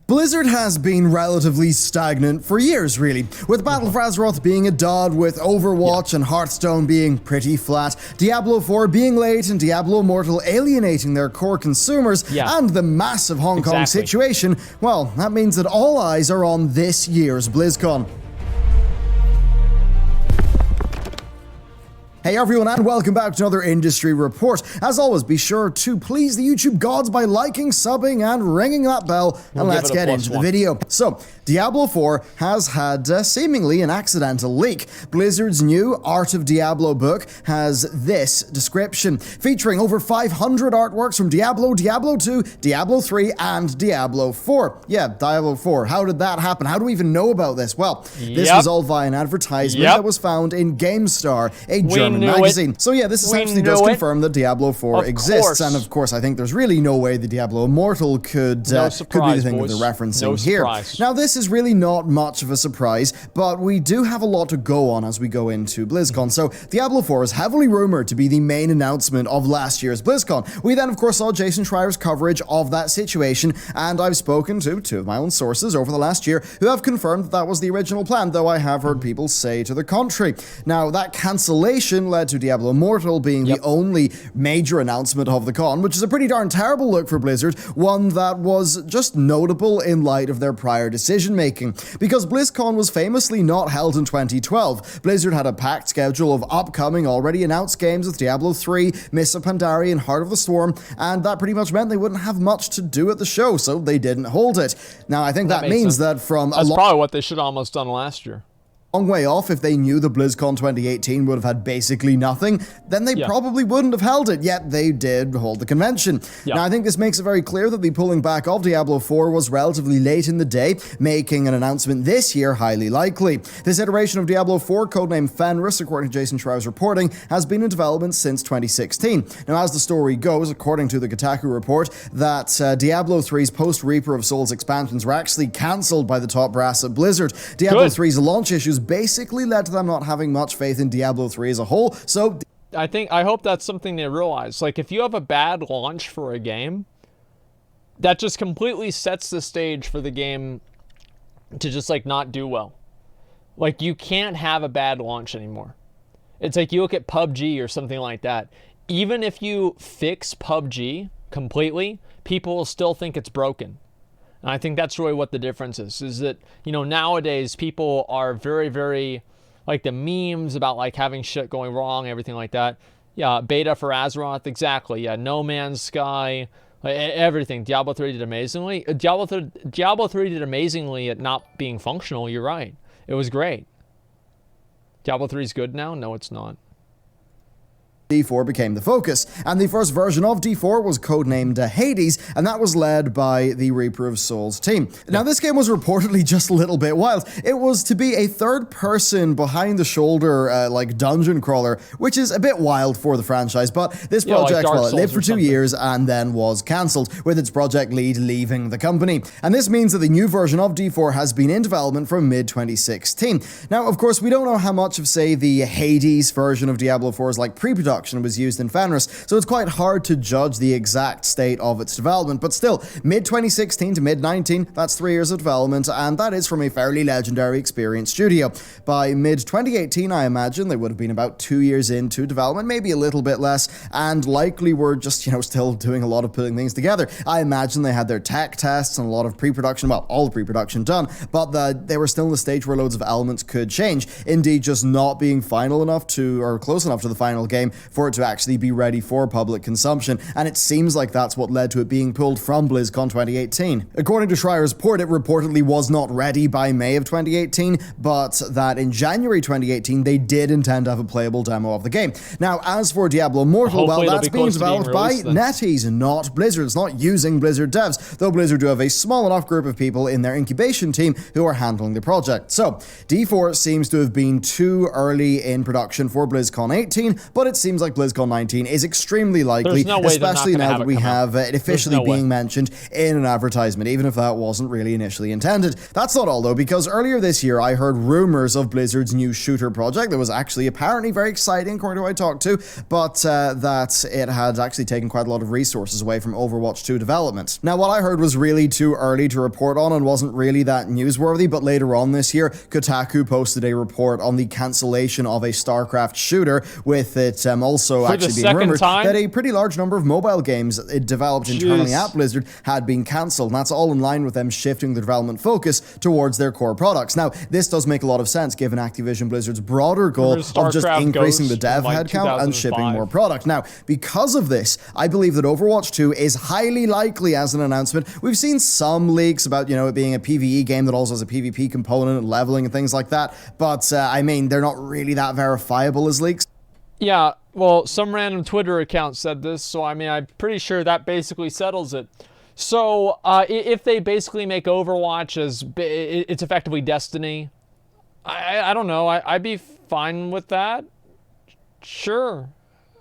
Blizzard has been relatively stagnant for years, really, with Battle for Azeroth being a dud, with Overwatch and Hearthstone being pretty flat, Diablo 4 being late, and Diablo Immortal alienating their core consumers, and the massive Hong Kong situation. Well, that means that all eyes are on this year's BlizzCon. Hey everyone, and welcome back to another industry report. As always, be sure to please the YouTube gods by liking, subbing, and ringing that bell, and let's get into the video. So, Diablo 4 has had seemingly an accidental leak. Blizzard's new Art of Diablo book has this description, featuring over 500 artworks from Diablo, Diablo 2, Diablo 3, and Diablo 4. Yeah, Diablo 4. How did that happen? How do we even know about this? Well, this was all via an advertisement that was found in GameStar, a German magazine. So yeah, this essentially does confirm that Diablo 4 exists, and of course I think there's really no way the Diablo Immortal could be the thing that they're referencing here. Now this is really not much of a surprise, but we do have a lot to go on as we go into BlizzCon. So Diablo 4 is heavily rumored to be the main announcement of last year's BlizzCon. We then of course saw Jason Schreier's coverage of that situation, and I've spoken to two of my own sources over the last year who have confirmed that that was the original plan, though I have heard people say to the contrary. Now that cancellation led to Diablo Immortal being the only major announcement of the con, which is a pretty darn terrible look for Blizzard, one that was just notable in light of their prior decision making. Because BlizzCon was famously not held in 2012, Blizzard had a packed schedule of upcoming, already announced games with Diablo 3, Mists of Pandaria, and Heart of the Swarm, and that pretty much meant they wouldn't have much to do at the show, so they didn't hold it. Now I think that means that from That's probably what they should have almost done last year. Long way off, if they knew the BlizzCon 2018 would have had basically nothing, then they probably wouldn't have held it, yet they did hold the convention. Now, I think this makes it very clear that the pulling back of Diablo 4 was relatively late in the day, making an announcement this year highly likely. This iteration of Diablo 4, codenamed Fenris, according to Jason Schreier's reporting, has been in development since 2016. Now, as the story goes, according to the Kotaku report, that Diablo 3's post-Reaper of Souls expansions were actually cancelled by the top brass at Blizzard. Diablo 3's launch issues basically led to them not having much faith in Diablo 3 as a whole, so I hope that's something they realize. Like, if you have a bad launch for a game, that just completely sets the stage for the game to just, like, not do well. Like, you can't have a bad launch anymore. It's like you look at PUBG or something like that. Even if you fix PUBG completely, people will still think it's broken. And I think that's really what the difference is that, you know, nowadays people are very, very, like the memes about like having shit going wrong, everything like that. Yeah, beta for Azeroth, exactly. Yeah, No Man's Sky, everything. Diablo 3 did amazingly. Diablo 3 did amazingly at not being functional, you're right. It was great. Diablo 3 is good now? No, it's not. D4 became the focus, and the first version of D4 was codenamed Hades, and that was led by the Reaper of Souls team. Now, this game was reportedly just a little bit wild. It was to be a third-person, behind-the-shoulder, like, dungeon crawler, which is a bit wild for the franchise, but this project, well, it lived for 2 years and then was cancelled, with its project lead leaving the company. And this means that the new version of D4 has been in development from mid-2016. Now, of course, we don't know how much of, say, the Hades version of Diablo 4's, like, pre-production was used in Fenris, so it's quite hard to judge the exact state of its development, but still, mid-2016 to mid-19, that's 3 years of development, and that is from a fairly legendary, experienced studio. By mid-2018, I imagine they would have been about 2 years into development, maybe a little bit less, and likely were just, you know, still doing a lot of putting things together. I imagine they had their tech tests and a lot of pre-production, well, all the pre-production done, but they were still in the stage where loads of elements could change, indeed just not being final enough to, or close enough to the final game for it to actually be ready for public consumption, and it seems like that's what led to it being pulled from BlizzCon 2018. According to Schreier's report, it reportedly was not ready by May of 2018, but that in January 2018 they did intend to have a playable demo of the game. Now, as for Diablo Immortal, well, that's being developed by NetEase, not Blizzard. It's not using Blizzard devs, though Blizzard do have a small enough group of people in their incubation team who are handling the project. So, D4 seems to have been too early in production for BlizzCon 18, but it seems seems like BlizzCon 19 is extremely likely, There's no way they're not especially gonna now have that it we come out. have it officially There's no way. being mentioned in an advertisement, even if that wasn't really initially intended. That's not all though, because earlier this year I heard rumors of Blizzard's new shooter project that was actually apparently very exciting, according to who I talked to, but that it had actually taken quite a lot of resources away from Overwatch 2 development. Now, what I heard was really too early to report on and wasn't really that newsworthy, but later on this year, Kotaku posted a report on the cancellation of a StarCraft shooter, with it also For the actually being second rumored time? that a pretty large number of mobile games developed internally Jeez. at Blizzard had been cancelled, and that's all in line with them shifting the development focus towards their core products. Now, this does make a lot of sense given Activision Blizzard's broader goal of Remember just StarCraft increasing the Ghost dev from, like, headcount and shipping 2005? more product. Now, because of this, I believe that Overwatch 2 is highly likely as an announcement. We've seen some leaks about, it being a PvE game that also has a PvP component and leveling and things like that, but I mean, they're not really that verifiable as leaks. Yeah, well, some random Twitter account said this, so I mean, I'm pretty sure that basically settles it. So, if they basically make Overwatch as it's effectively Destiny, I don't know. I'd be fine with that. Sure.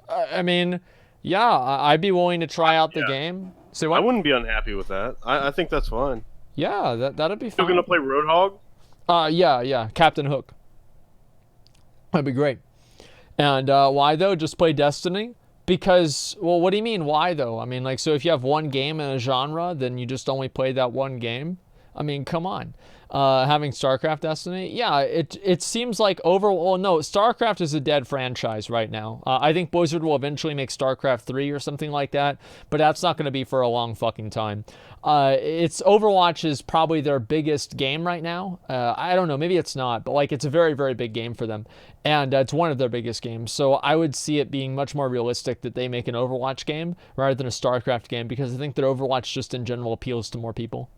I mean, yeah, I'd be willing to try out the game. Say what? I wouldn't be unhappy with that. I think that's fine. Yeah, that'd be Still fine. gonna play Roadhog? Yeah, Captain Hook. That'd be great. And why though? Just play Destiny? Because, well, what do you mean, why though? I mean, like, so if you have one game in a genre, then you just only play that one game? I mean, come on. Having StarCraft Destiny? Yeah, it seems like well, no, StarCraft is a dead franchise right now. I think Blizzard will eventually make StarCraft 3 or something like that, but that's not going to be for a long fucking time. Overwatch is probably their biggest game right now. I don't know, maybe it's not, but like it's a very, very big game for them. And it's one of their biggest games. So I would see it being much more realistic that they make an Overwatch game rather than a StarCraft game, because I think that Overwatch just in general appeals to more people.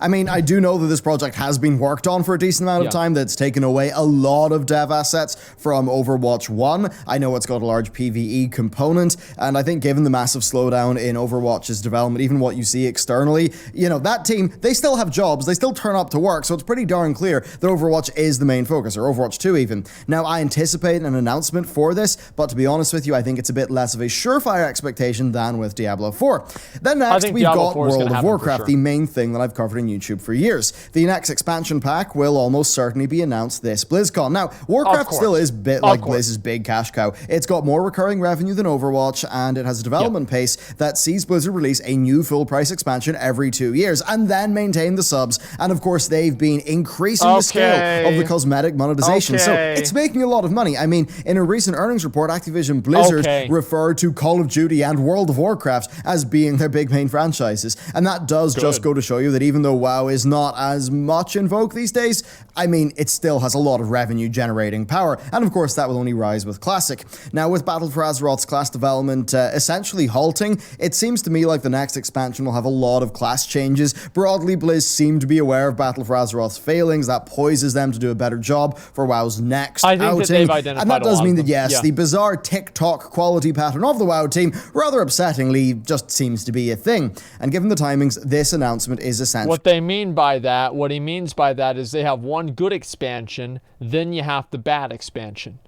I mean, I do know that this project has been worked on for a decent amount of time, that's taken away a lot of dev assets from Overwatch 1. I know it's got a large PvE component, and I think given the massive slowdown in Overwatch's development, even what you see externally, that team, they still have jobs, they still turn up to work, so it's pretty darn clear that Overwatch is the main focus, or Overwatch 2 even. Now, I anticipate an announcement for this, but to be honest with you, I think it's a bit less of a surefire expectation than with Diablo 4. Then next, we've got World of Warcraft, the main thing that I've covered in YouTube for years. The next expansion pack will almost certainly be announced this BlizzCon. Now, Warcraft still is a bit like Blizz's big cash cow. It's got more recurring revenue than Overwatch, and it has a development pace that sees Blizzard release a new full-price expansion every 2 years, and then maintain the subs. And of course, they've been increasing the scale of the cosmetic monetization. So it's making a lot of money. I mean, in a recent earnings report, Activision Blizzard referred to Call of Duty and World of Warcraft as being their big main franchises. And that does just go to show you that even though WoW is not as much in vogue these days, I mean, it still has a lot of revenue generating power, and of course that will only rise with Classic. Now, with Battle for Azeroth's class development essentially halting, it seems to me like the next expansion will have a lot of class changes. Broadly, Blizz seem to be aware of Battle for Azeroth's failings. That poises them to do a better job for WoW's next outing. That they've identified and that does mean that, yes, the bizarre TikTok quality pattern of the WoW team, rather upsettingly, just seems to be a thing. And given the timings, this announcement is essential. What he means by that is they have one good expansion, then you have the bad expansion.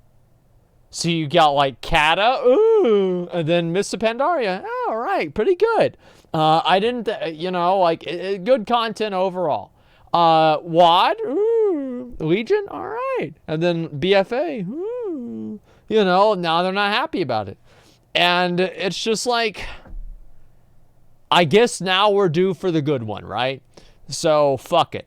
So you got like Kata, ooh, and then Mists of Pandaria, all right, pretty good. I didn't, good content overall. WoD, ooh, Legion, all right. And then BFA, ooh, now they're not happy about it. And it's just like, I guess now we're due for the good one, right? So, fuck it.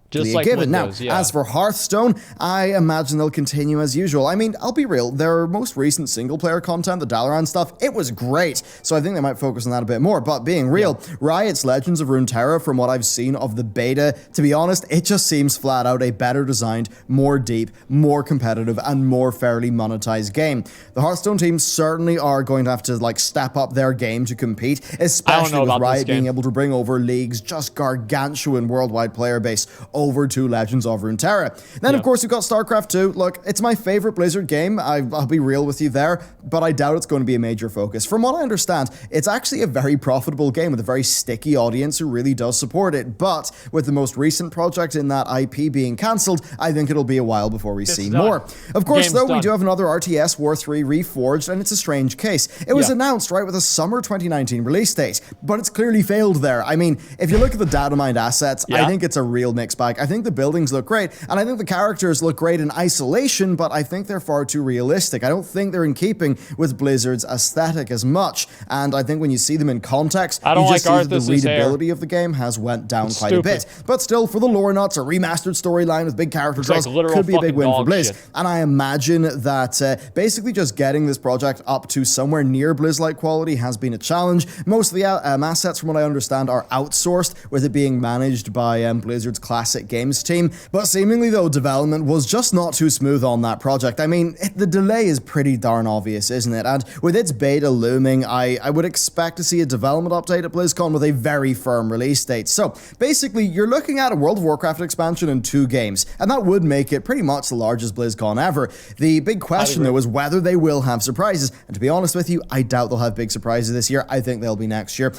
Just like Windows, now, as for Hearthstone, I imagine they'll continue as usual. I mean, I'll be real, their most recent single-player content, the Dalaran stuff, it was great, so I think they might focus on that a bit more. But being real, Riot's Legends of Runeterra, from what I've seen of the beta, to be honest, it just seems flat out a better designed, more deep, more competitive, and more fairly monetized game. The Hearthstone team certainly are going to have to, step up their game to compete, especially with Riot being able to bring over League's just gargantuan worldwide player base over to Legends of Runeterra. Then, of course, we've got StarCraft 2. Look, it's my favorite Blizzard game. I'll be real with you there, but I doubt it's going to be a major focus. From what I understand, it's actually a very profitable game with a very sticky audience who really does support it. But with the most recent project in that IP being cancelled, I think it'll be a while before we see more. Of course, though, we do have another RTS, War 3 Reforged, and it's a strange case. It was announced, right, with a summer 2019 release date, but it's clearly failed there. I mean, if you look at the data mined assets, I think it's a real mixed bag. I think the buildings look great, and I think the characters look great in isolation, but I think they're far too realistic. I don't think they're in keeping with Blizzard's aesthetic as much, and I think when you see them in context, you just see that the readability of the game has went down quite a bit. But still, for the lore nuts, a remastered storyline with big character draws could be a big win for Blizz. And I imagine that basically just getting this project up to somewhere near Blizz-like quality has been a challenge. Most of the assets, from what I understand, are outsourced, with it being managed by Blizzard's classic games team. But seemingly, though, development was just not too smooth on that project. I mean, the delay is pretty darn obvious, isn't it? And with its beta looming, I would expect to see a development update at BlizzCon with a very firm release date. So basically, you're looking at a World of Warcraft expansion in 2 games, and that would make it pretty much the largest BlizzCon ever. The big question, though, is whether they will have surprises. And to be honest with you, I doubt they'll have big surprises this year. I think they'll be next year.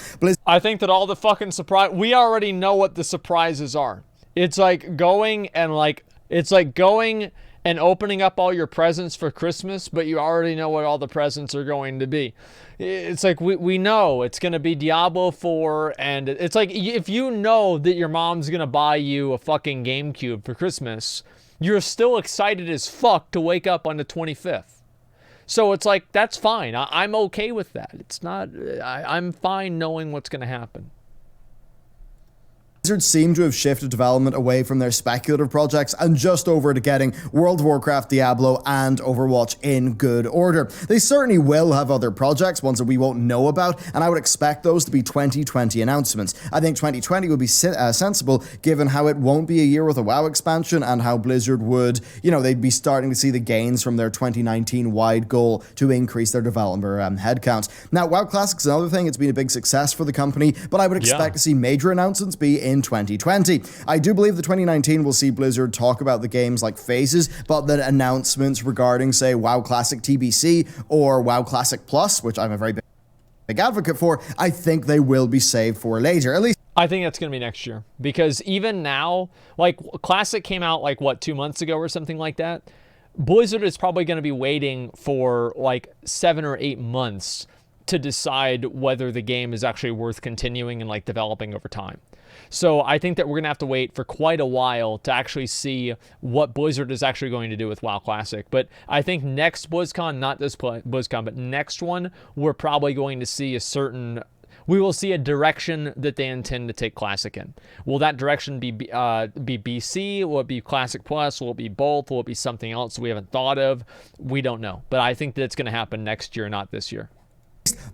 I think that all the fucking surprise, we already know what the surprises are. It's like going and opening up all your presents for Christmas, but you already know what all the presents are going to be. It's like we know it's going to be Diablo 4, and it's like if you know that your mom's going to buy you a fucking GameCube for Christmas, you're still excited as fuck to wake up on the 25th. So it's like, that's fine. I'm okay with that. It's not, I'm fine knowing what's going to happen. Blizzard seem to have shifted development away from their speculative projects and just over to getting World of Warcraft, Diablo, and Overwatch in good order. They certainly will have other projects, ones that we won't know about, and I would expect those to be 2020 announcements. I think 2020 would be sensible, given how it won't be a year with a WoW expansion and how Blizzard would, they'd be starting to see the gains from their 2019 wide goal to increase their developer headcount. Now, WoW Classic's another thing. It's been a big success for the company, but I would expect to see major announcements be in 2020. I do believe the 2019 will see Blizzard talk about the games like phases, but the announcements regarding, say, WoW Classic TBC or WoW Classic Plus, which I'm a very big advocate for, I think they will be saved for later. At least I think that's going to be next year, because even now, like, Classic came out 2 months ago or something like that. Blizzard is probably going to be waiting for 7 or 8 months to decide whether the game is actually worth continuing and developing over time. So I think that we're going to have to wait for quite a while to actually see what Blizzard is actually going to do with WoW Classic. But I think next BlizzCon, not this BlizzCon, but next one, we're probably going to see we will see a direction that they intend to take Classic in. Will that direction be BC? Will it be Classic Plus? Will it be both? Will it be something else we haven't thought of? We don't know. But I think that it's going to happen next year, not this year.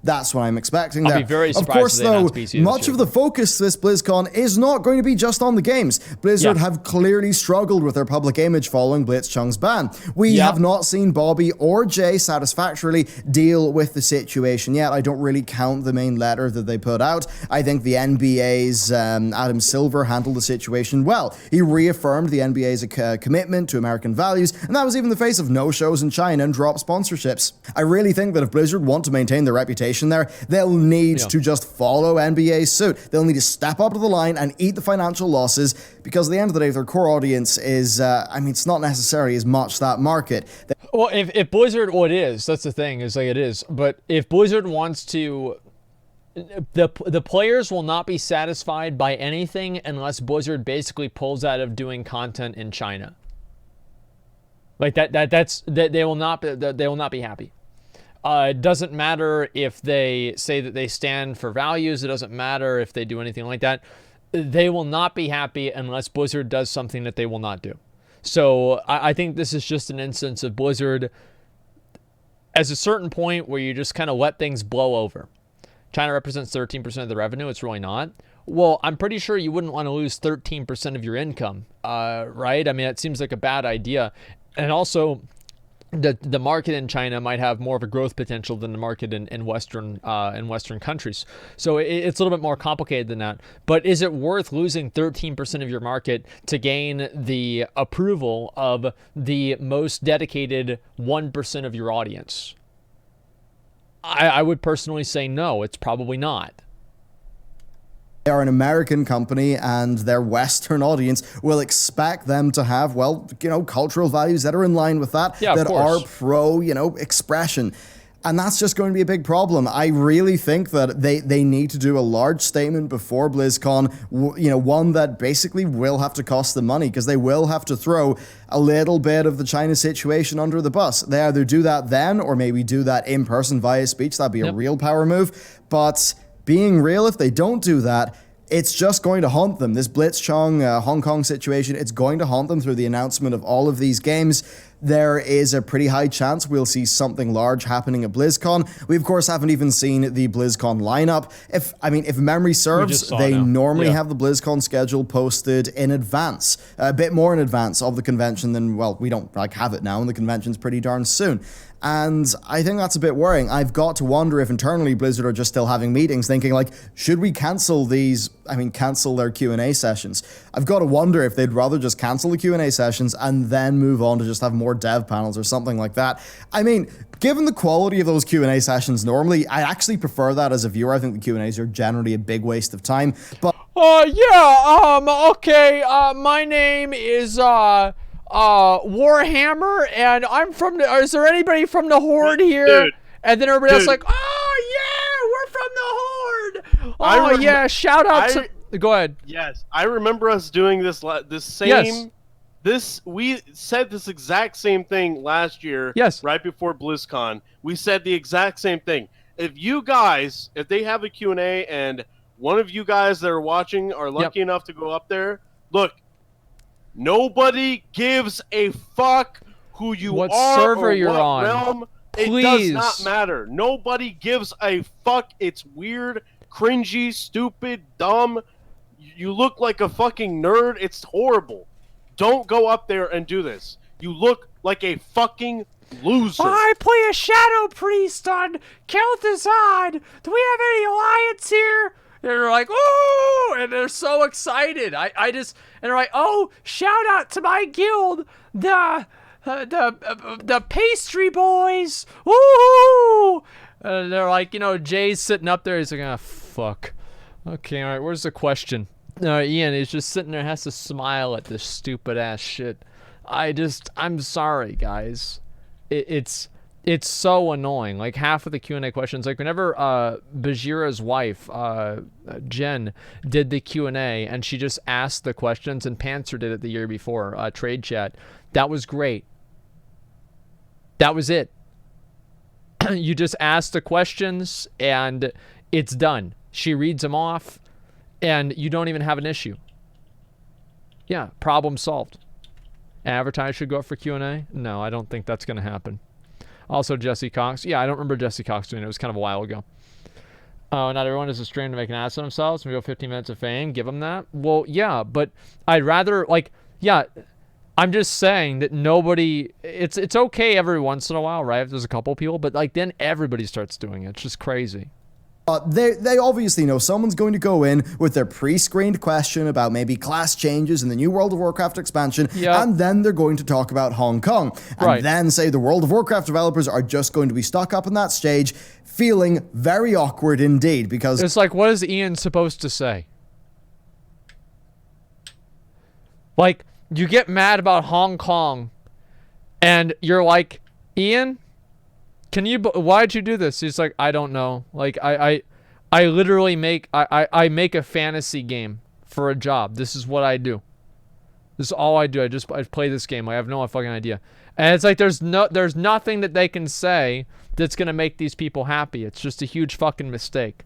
That's what I'm expecting. I'll be very surprised. Of course, though, much of the focus this BlizzCon is not going to be just on the games. Blizzard have clearly struggled with their public image following Blitzchung's ban. We have not seen Bobby or Jay satisfactorily deal with the situation yet. I don't really count the main letter that they put out. I think the NBA's Adam Silver handled the situation well. He reaffirmed the NBA's commitment to American values, and that was even the face of no-shows in China and drop sponsorships. I really think that if Blizzard want to maintain their reputation there, they'll need to just follow NBA's suit. They'll need to step up to the line and eat the financial losses, because at the end of the day, their core audience is, it's not necessarily as much that market. Well, if Blizzard, it is, that's the thing, is it is, but if Blizzard wants to, the players will not be satisfied by anything unless Blizzard basically pulls out of doing content in China. They will not be happy. It doesn't matter if they say that they stand for values. It doesn't matter if they do anything like that. They will not be happy unless Blizzard does something that they will not do. So I think this is just an instance of Blizzard as a certain point where you just kind of let things blow over. China represents 13% of the revenue. It's really not. Well, I'm pretty sure you wouldn't want to lose 13% of your income, right? I mean, it seems like a bad idea. And also, the market in China might have more of a growth potential than the market in Western countries. So it's a little bit more complicated than that. But is it worth losing 13% of your market to gain the approval of the most dedicated 1% of your audience? I would personally say no, it's probably not. They are an American company, and their Western audience will expect them to have, well, cultural values that are in line with that, that are pro, expression. And that's just going to be a big problem. I really think that they need to do a large statement before BlizzCon, one that basically will have to cost them money, because they will have to throw a little bit of the China situation under the bus. They either do that then, or maybe do that in person via speech. That'd be a real power move. But being real, if they don't do that, it's just going to haunt them. This Blitzchung Hong Kong situation, it's going to haunt them through the announcement of all of these games. There is a pretty high chance we'll see something large happening at BlizzCon. We, of course, haven't even seen the BlizzCon lineup. If memory serves, they normally have the BlizzCon schedule posted in advance, a bit more in advance of the convention than, well, we don't have it now, and the convention's pretty darn soon. And I think that's a bit worrying. I've got to wonder if internally Blizzard are just still having meetings thinking should we cancel cancel their Q&A sessions? I've got to wonder if they'd rather just cancel the Q&A sessions and then move on to just have more dev panels or something like that. Given the quality of those Q&A sessions normally, I actually prefer that as a viewer. I think the Q&As are generally a big waste of time. But okay, my name is Warhammer, and I'm from the, is there anybody from the Horde here? Dude, and then everybody else we're from the Horde. Shout out to, go ahead. Yes, I remember us doing we said this exact same thing last year. Yes. Right before BlizzCon, we said the exact same thing. If they have a Q&A and one of you guys that are watching are lucky enough to go up there, look, nobody gives a fuck who you what are server or you're what on. realm. Please. It does not matter. Nobody gives a fuck. It's weird, cringy, stupid, dumb. You look like a fucking nerd. It's horrible. Don't go up there and do this. You look like a fucking loser. I play a Shadow Priest on Kel'Thuzad. Do we have any alliance here? And they're like, oh, and they're so excited. And they're like, oh, shout out to my guild, the Pastry Boys. Woo! And they're like, Jay's sitting up there. He's like, fuck. Okay, all right, where's the question? Ian is just sitting there, has to smile at this stupid ass shit. I'm sorry, guys. It's so annoying. Like, half of the Q&A questions, like whenever Bajira's wife, Jen, did the Q&A and she just asked the questions, and Panzer did it the year before, Trade Chat, that was great. That was it. You just ask the questions and it's done. She reads them off and you don't even have an issue. Yeah, problem solved. Advertise should go up for Q&A? No, I don't think that's going to happen. Also, Jesse Cox. Yeah, I don't remember Jesse Cox doing it. It was kind of a while ago. Not everyone is a stream to make an ass of themselves. We go 15 minutes of fame. Give them that. Well, yeah, but I'd rather, I'm just saying that nobody, it's okay every once in a while, right? If there's a couple people, but then everybody starts doing it. It's just crazy. They obviously know someone's going to go in with their pre-screened question about maybe class changes in the new World of Warcraft expansion, and then they're going to talk about Hong Kong, and then say the World of Warcraft developers are just going to be stuck up on that stage, feeling very awkward indeed, because it's like, what is Ian supposed to say? Like, you get mad about Hong Kong, and you're like, Ian, why'd you do this? He's like, I don't know. Like, I literally make I make a fantasy game for a job. This is what I do. This is all I do. I play this game. I have no fucking idea. And it's like there's nothing that they can say that's gonna make these people happy. It's just a huge fucking mistake.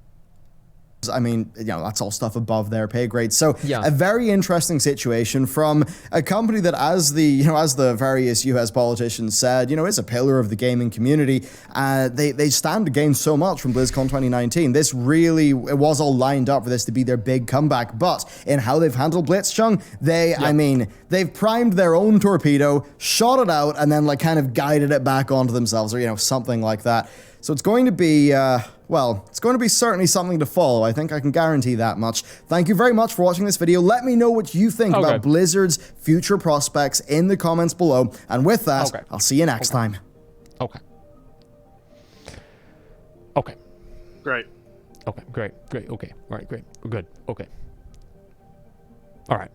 I mean, you know, that's all stuff above their pay grade. So Yeah. a very interesting situation from a company that, as the various US politicians said, you know, is a pillar of the gaming community. They stand to gain so much from BlizzCon 2019. This really, it was all lined up for this to be their big comeback. But in how they've handled Blitzchung, I mean, they've primed their own torpedo, shot it out, and then like kind of guided it back onto themselves, or, you know, something like that. So it's going to be, well, it's going to be certainly something to follow. I think I can guarantee that much. Thank you very much for watching this video. Let me know what you think about Blizzard's future prospects in the comments below. And with that, I'll see you next time. Okay. Okay. Great. Okay, great. Okay. All right, great. We're good. Okay. All right.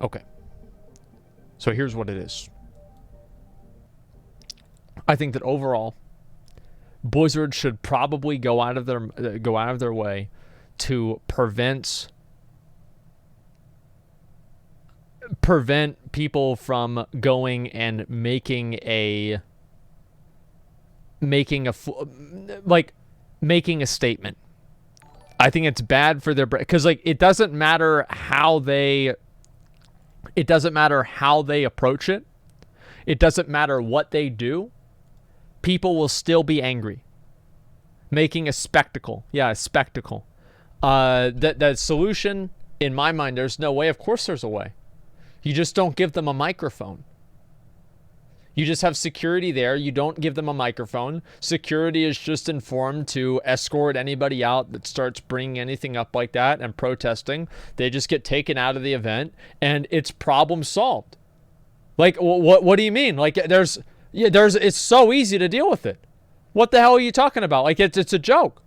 Okay. So here's what it is. I think that overall, Blizzard should probably go out of their way to prevent people from going and making a statement. I think it's bad for their because like it doesn't matter how they approach it. It doesn't matter what they do. People will still be angry. Making a spectacle. Yeah, a spectacle. The solution, in my mind, there's no way. Of course there's a way. You just don't give them a microphone. You just have security there. You don't give them a microphone. Security is just informed to escort anybody out that starts bringing anything up like that and protesting. They just get taken out of the event, and it's problem solved. Like, what do you mean? Like, it's so easy to deal with it. What the hell are you talking about? Like, it's a joke.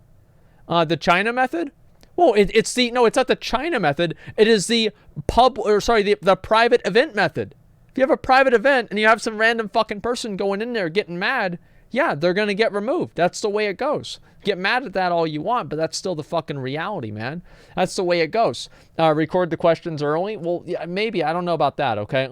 The China method? Well, it's not the China method. It is the the private event method. If you have a private event and you have some random fucking person going in there getting mad, yeah, they're going to get removed. That's the way it goes. Get mad at that all you want, but that's still the fucking reality, man. That's the way it goes. Record the questions early? Well, yeah, maybe. I don't know about that, okay?